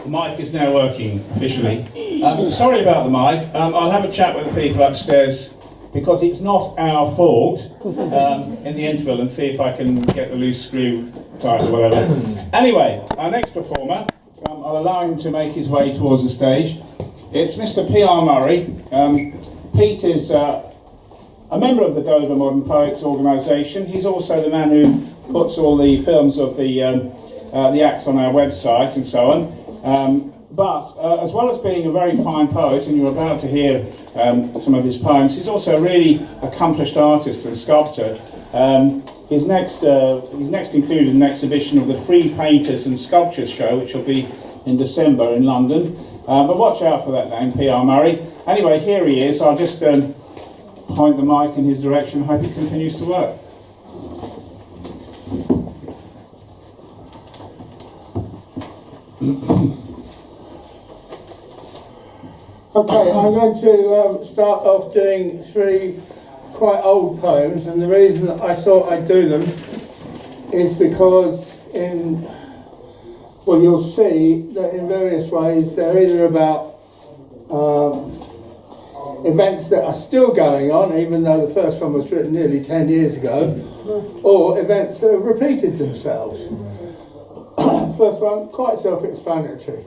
The mic is now working officially. Sorry about the mic. I'll have a chat with the people upstairs because it's not our fault in the interval, and see if I can get the loose screw tight or whatever. Anyway, our next performer, I'll allow him to make his way towards the stage. It's Mr. P.r.Murry. Pete is a member of the Dodo Modern Poets organisation. He's also the man who puts all the films of the acts on our website and so on. But as well as being a very fine poet, and you're about to hear some of his poems, he's also a really accomplished artist and sculptor. He's next included in an exhibition of the Free Painters and Sculptures Show, which will be in December in London. But watch out for that name, P.r.Murry. Anyway, here he is. I'll just point the mic in his direction. I hope it continues to work. Okay, I'm going to start off doing three quite old poems, and the reason that I thought I'd do them is because you'll see that in various ways they're either about events that are still going on, even though the first one was written nearly 10 years ago, or events that have repeated themselves. First one, quite self-explanatory.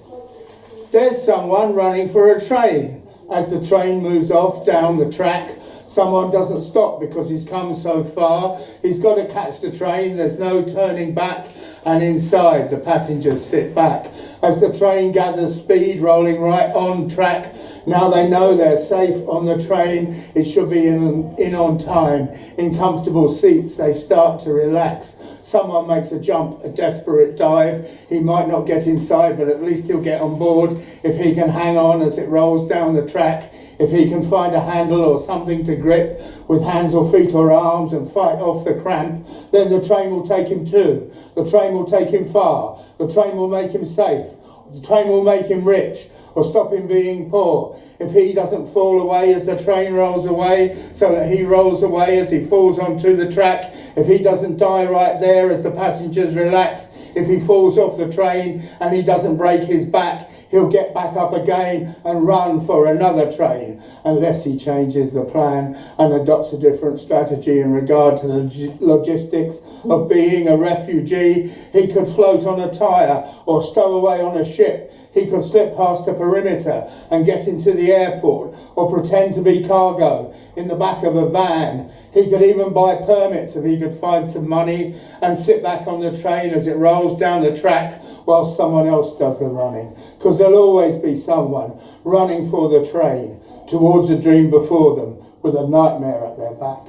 There's someone running for a train. As the train moves off down the track, someone doesn't stop because he's come so far. He's got to catch the train, there's no turning back, and inside the passengers sit back. As the train gathers speed, rolling right on track, now they know they're safe on the train. It should be in on time. In comfortable seats, they start to relax. Someone makes a jump, a desperate dive. He might not get inside, but at least he'll get on board if he can hang on as it rolls down the track. If he can find a handle or something to grip with hands or feet or arms and fight off the cramp, then the train will take him too. The train will take him far. The train will make him safe. The train will make him rich or stop him being poor. If he doesn't fall away as the train rolls away, so that he rolls away as he falls onto the track, if he doesn't die right there as the passengers relax, if he falls off the train and he doesn't break his back, he'll get back up again and run for another train, unless he changes the plan and adopts a different strategy in regard to the logistics of being a refugee. He could float on a tyre or stow away on a ship. He could slip past a perimeter and get into the airport, or pretend to be cargo in the back of a van. He could even buy permits if he could find some money and sit back on the train as it rolls down the track while someone else does the running. Because there'll always be someone running for the train towards a dream before them with a nightmare at their back.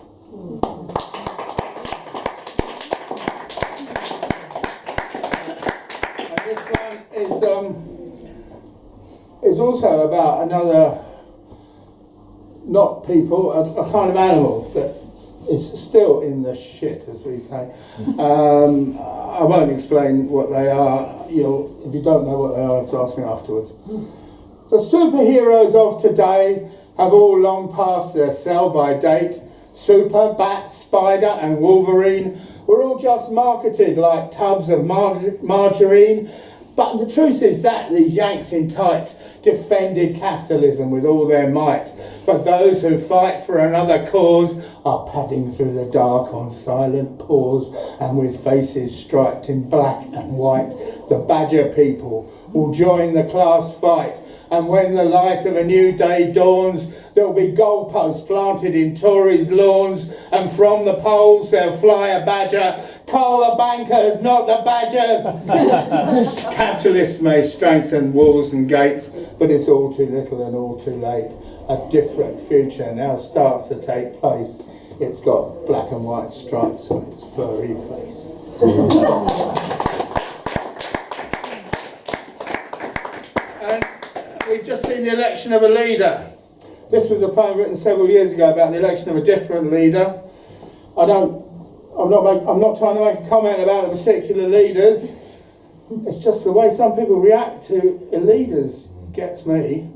And this one is also about another, not people, a kind of animal that is still in the shit, as we say. I won't explain what they are. If you don't know what they are, you'll have to ask me afterwards. The superheroes of today have all long passed their sell-by date. Super, Bat, Spider and Wolverine were all just marketed like tubs of margarine. But the truth is that these Yanks in tights defended capitalism with all their might. But those who fight for another cause are padding through the dark on silent paws, and with faces striped in black and white. The Badger people will join the class fight, and when the light of a new day dawns, there'll be goalposts planted in Tories' lawns, and from the polls there'll fly a badger. Call the bankers, not the badgers. Capitalists may strengthen walls and gates, but it's all too little and all too late. A different future now starts to take place. It's got black and white stripes on its furry face. And we've just seen the election of a leader. This was a poem written several years ago about the election of a different leader. I'm not trying to make a comment about the particular leaders. It's just the way some people react to leaders gets me.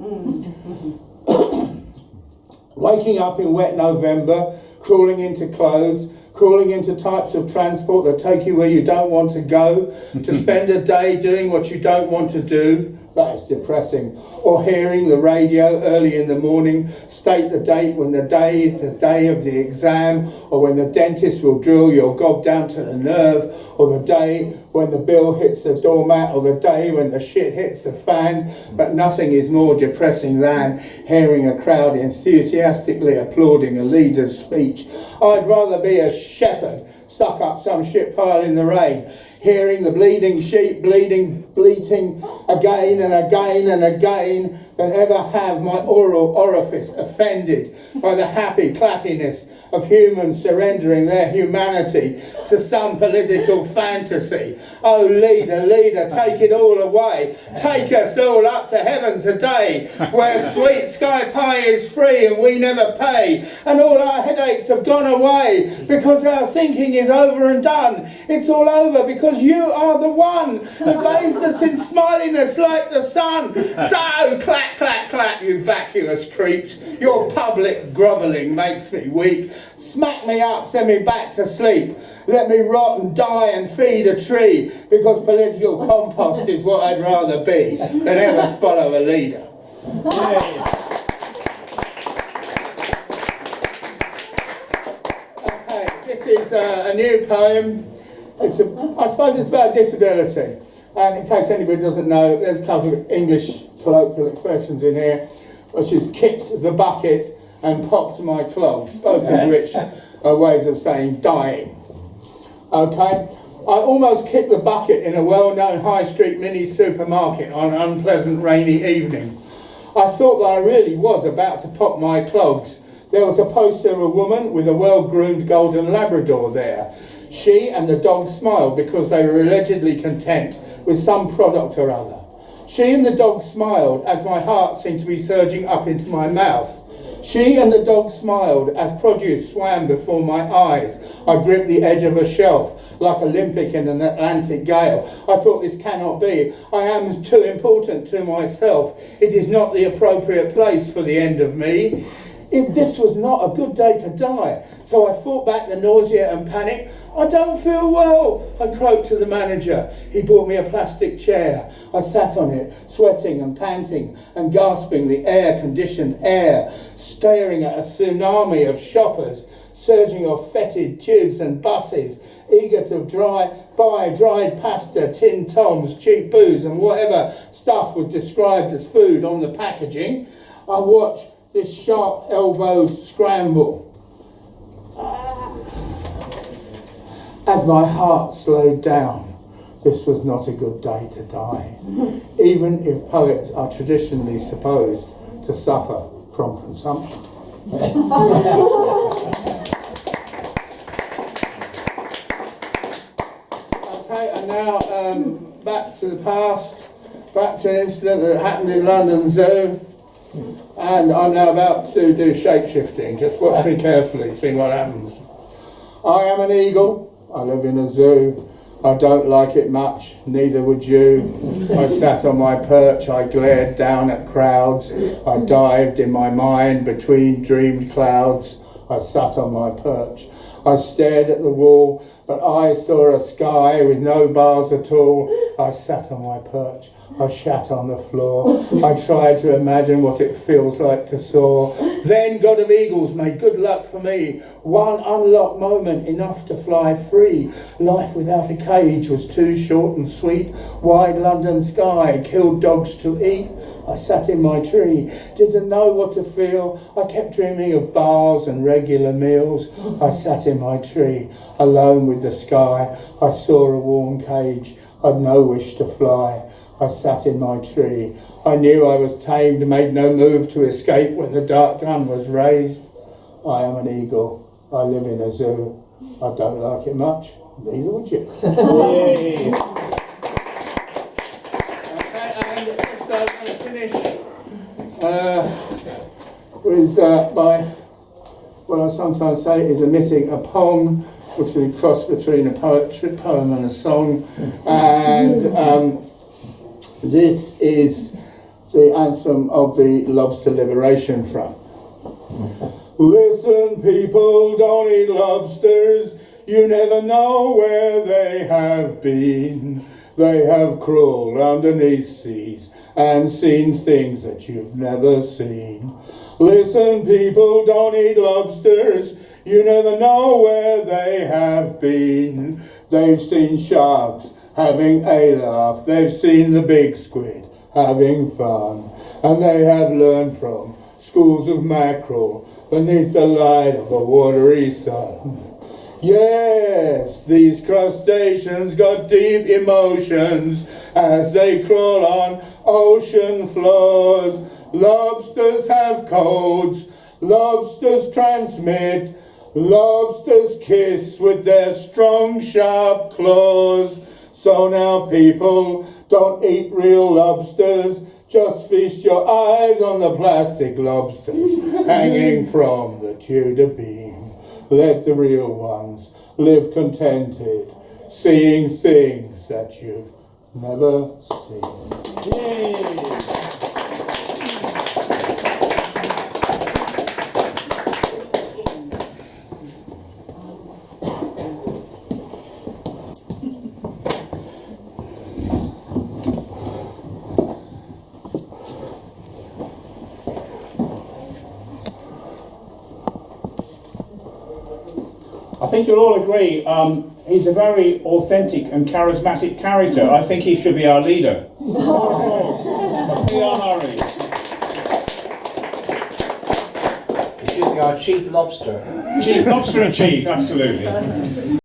Waking up in wet November, crawling into clothes, crawling into types of transport that take you where you don't want to go, to spend a day doing what you don't want to do. That is depressing. Or hearing the radio early in the morning state the date when the day is the day of the exam, or when the dentist will drill your gob down to the nerve, or the day when the bill hits the doormat, or the day when the shit hits the fan. But nothing is more depressing than hearing a crowd enthusiastically applauding a leader's speech. I'd rather be a shepherd stuck up some shit pile in the rain, hearing the bleeding sheep bleating again and again and again, than ever have my oral orifice offended by the happy clappiness of humans surrendering their humanity to some political fantasy. Oh, leader, leader, take it all away. Take us all up to heaven today, where sweet sky pie is free and we never pay, and all our headaches have gone away because our thinking is over and done. It's all over because you are the one who bathes us in smiliness like the sun. So clap, clap, clap, you vacuous creeps. Your public grovelling makes me weak. Smack me up, send me back to sleep. Let me rot and die and feed a tree, because political compost is what I'd rather be than ever follow a leader. Okay, this is a new poem. I suppose it's about disability. And in case anybody doesn't know, there's a couple of English colloquial expressions in here, which is kicked the bucket and popped my clogs, both of which are ways of saying dying. Okay, I almost kicked the bucket in a well-known high street mini supermarket on an unpleasant rainy evening. I thought that I really was about to pop my clogs. There was a poster of a woman with a well-groomed golden Labrador there. She and the dog smiled because they were allegedly content with some product or other. She and the dog smiled as my heart seemed to be surging up into my mouth. She and the dog smiled as produce swam before my eyes. I gripped the edge of a shelf like Olympic in an Atlantic gale. I thought, this cannot be. I am too important to myself. It is not the appropriate place for the end of me. If this was not a good day to die. So I fought back the nausea and panic. I don't feel well, I croaked to the manager. He brought me a plastic chair. I sat on it, sweating and panting and gasping the air-conditioned air, staring at a tsunami of shoppers surging off fetid tubes and buses, eager to buy dried pasta, tin toms, cheap booze and whatever stuff was described as food on the packaging. I watched this sharp-elbowed scramble as my heart slowed down. This was not a good day to die, even if poets are traditionally supposed to suffer from consumption. Okay, and now back to the past, back to an incident that happened in London Zoo. And I'm now about to do shape-shifting. Just watch me carefully, see what happens. I am an eagle. I live in a zoo. I don't like it much, neither would you. I sat on my perch, I glared down at crowds. I dived in my mind between dreamed clouds. I sat on my perch. I stared at the wall, but I saw a sky with no bars at all. I sat on my perch. I sat on the floor. I tried to imagine what it feels like to soar. Then, God of Eagles, may good luck for me. One unlocked moment, enough to fly free. Life without a cage was too short and sweet. Wide London sky, killed dogs to eat. I sat in my tree, didn't know what to feel. I kept dreaming of bars and regular meals. I sat in my tree, alone with the sky. I saw a warm cage, I'd no wish to fly. I sat in my tree. I knew I was tamed, made no move to escape when the dark gun was raised. I am an eagle. I live in a zoo. I don't like it much. Neither would you. Yay. Okay, and just going to finish with by what I sometimes say is emitting a pong, which is a cross between a poem and a song. And this is the anthem of the Lobster Liberation Front. Listen, people, don't eat lobsters. You never know where they have been. They have crawled underneath seas and seen things that you've never seen. Listen, people, don't eat lobsters. You never know where they have been. They've seen sharks having a laugh. They've seen the big squid having fun. And they have learned from schools of mackerel beneath the light of a watery sun. Yes, these crustaceans got deep emotions as they crawl on ocean floors. Lobsters have codes, lobsters transmit, lobsters kiss with their strong, sharp claws. So now, people, don't eat real lobsters, just feast your eyes on the plastic lobsters hanging from the Tudor beam. Let the real ones live contented, seeing things that you've never seen. I think you'll all agree, he's a very authentic and charismatic character. I think he should be our leader. P.r.murry. He should be our chief lobster. Chief lobster and chief, absolutely.